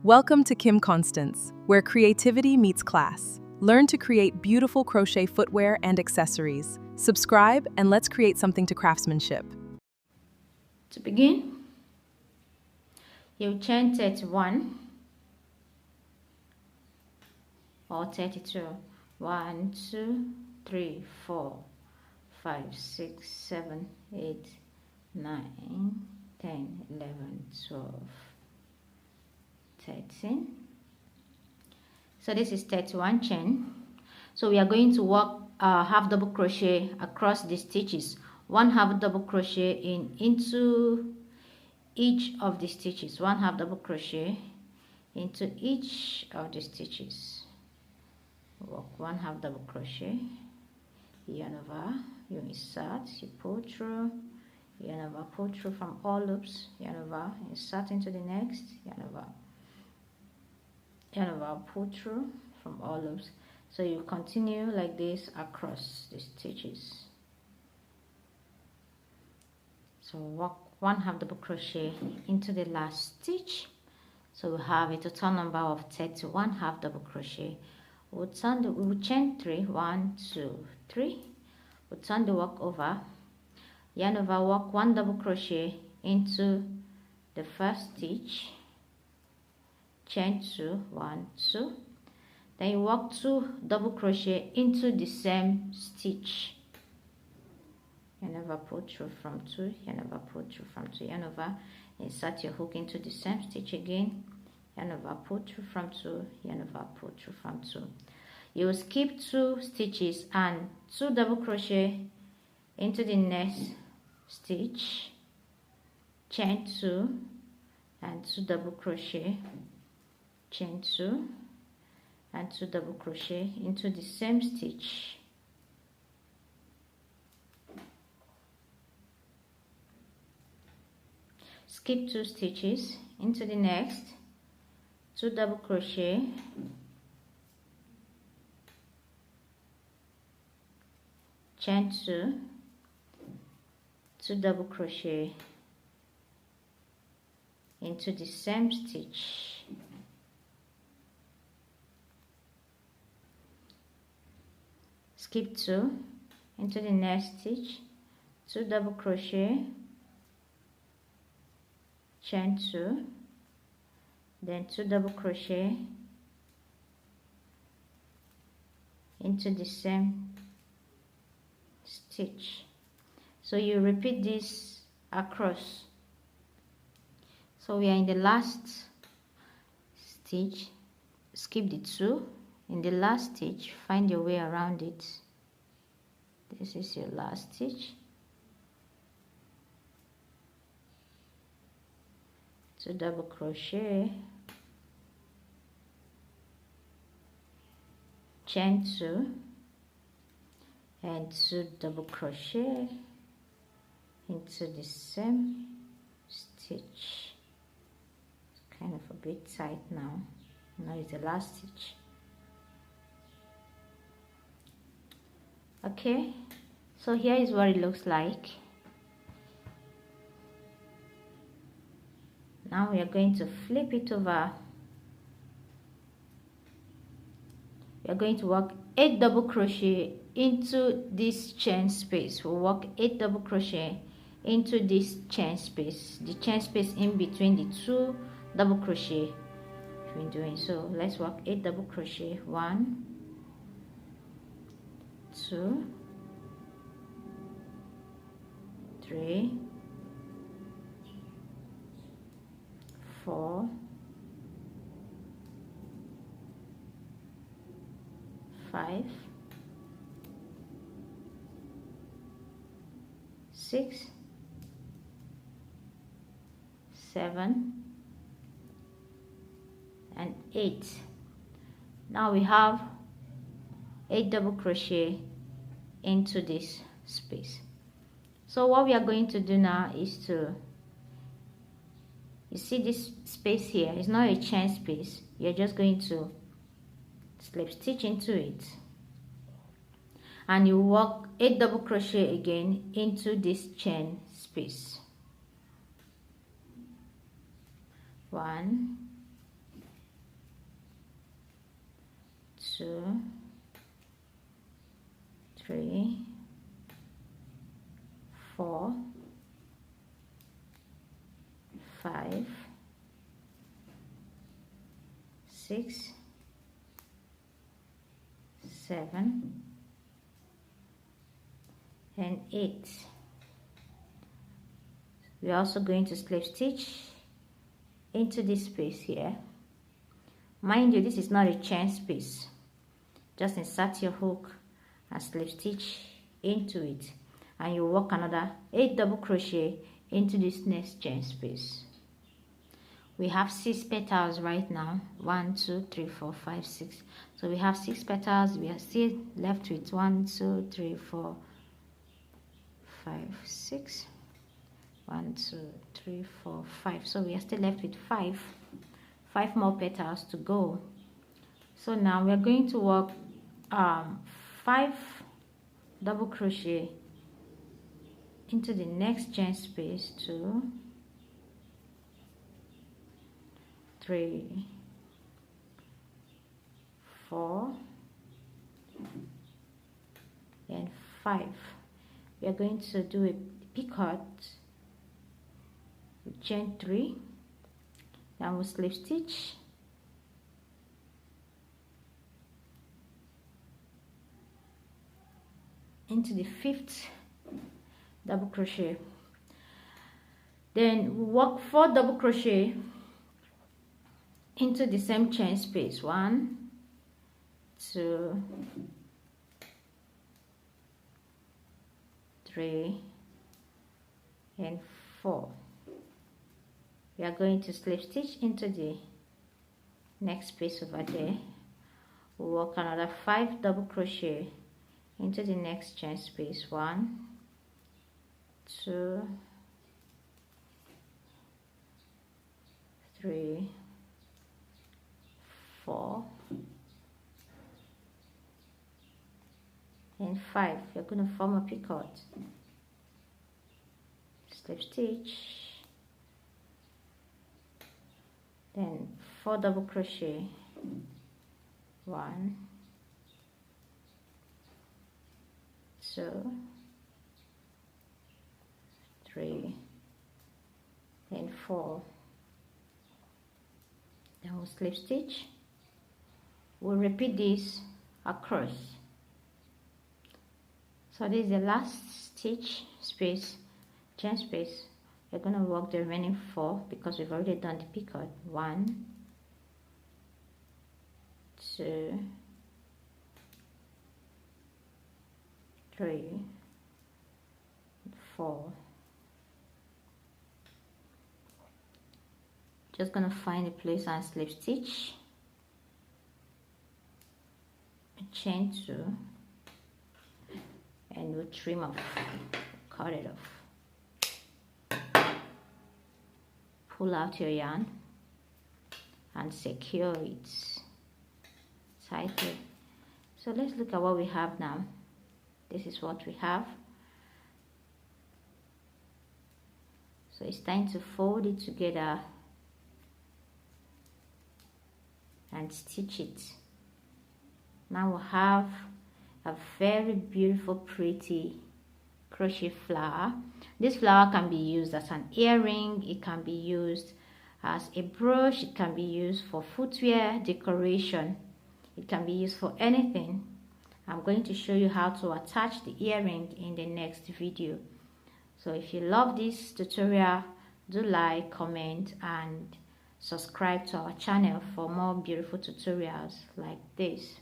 Welcome to Kimkonstance, where creativity meets class. Learn to create beautiful crochet footwear and accessories. Subscribe and let's create something to craftsmanship. To begin, you chain 31 or 32. 1, 2, 3, 4, 5, 6, 7, 8, 9, 10, 11, 12, 13. So this is 31 chain. So we are going to work half double crochet across the stitches. One half double crochet into each of the stitches. One half double crochet into each of the stitches. Work one half double crochet, yarn over, you insert, you pull through, yarn over, pull through from all loops, yarn over, insert into the next, yarn over, pull through from all loops. So you continue like this across the stitches. So work one half double crochet into the last stitch. So we have a total number of 31 half double crochet. We will chain 3, 1, 2, 3. We'll turn the work over, yarn over, work one double crochet into the first stitch, chain 2, 1, 2. Then you work 2 double crochet into the same stitch. Yarn over, pull through from 2, yarn over, pull through from 2, yarn over, insert your hook into the same stitch again, yarn over, pull through from 2, yarn over, pull through from 2. You will skip 2 stitches and 2 double crochet into the next stitch, chain 2 and 2 double crochet, chain 2 and 2 double crochet into the same stitch. Skip 2 stitches into the next, 2 double crochet, chain 2, 2 double crochet into the same stitch. Skip 2 into the next stitch, 2 double crochet, chain 2, then 2 double crochet into the same stitch. So you repeat this across. So we are in the last stitch, skip the 2. In the last stitch, find your way around it. This is your last stitch. 2 double crochet, chain 2 and 2 double crochet into the same stitch. It's kind of a bit tight now. Now is the last stitch. Okay, so here is what it looks like. Now we are going to flip it over. We are going to work 8 double crochet into this chain space. We'll work 8 double crochet into this chain space, the chain space in between the 2 double crochet we've been doing. So let's work 8 double crochet. 1, 2, 3, 4, 5, 6, 7 and 8. Now we have 8 double crochet into this space. So what we are going to do now is to, you see this space here is not a chain space. You're just going to slip stitch into it and you work 8 double crochet again into this chain space. 1, 2, 3, 4, 5, 6, 7, and 8. We're also going to slip stitch into this space here. Mind you, this is not a chain space. Just insert your hook and slip stitch into it, and you work another 8 double crochet into this next chain space. We have 6 petals right now. 1, 2, 3, 4, 5, 6. So we have 6 petals. We are still left with 1, 2, 3, 4, 5, 6. 1, 2, 3, 4, 5. So we are still left with 5 more petals to go. So now we are going to work 5 double crochet into the next chain space. 2, 3, 4, and 5. We are going to do a picot with chain 3, then we'll slip stitch into the 5th double crochet. Then we'll work 4 double crochet into the same chain space. 1, 2, 3, and 4. We are going to slip stitch into the next space over there. We'll work another 5 double crochet into the next chain space. 1, 2, 3, 4, and 5. You're going to form a picot. Slip stitch, then 4 double crochet. 1, 2, 3, and 4. Then we'll slip stitch. We'll repeat this across. So this is the last stitch space, chain space. We're going to work the remaining 4 because we've already done the picot. 1, 2, 3, 4. Just going to find a place and slip stitch, chain 2, and we'll trim off, cut it off. Pull out your yarn and secure it tightly. So let's look at what we have now. This is what we have. So it's time to fold it together and stitch it. Now we have a very beautiful, pretty crochet flower. This flower can be used as an earring, it can be used as a brooch, it can be used for footwear decoration, it can be used for anything. I'm going to show you how to attach the earring in the next video. So if you love this tutorial, do like, comment, and subscribe to our channel for more beautiful tutorials like this.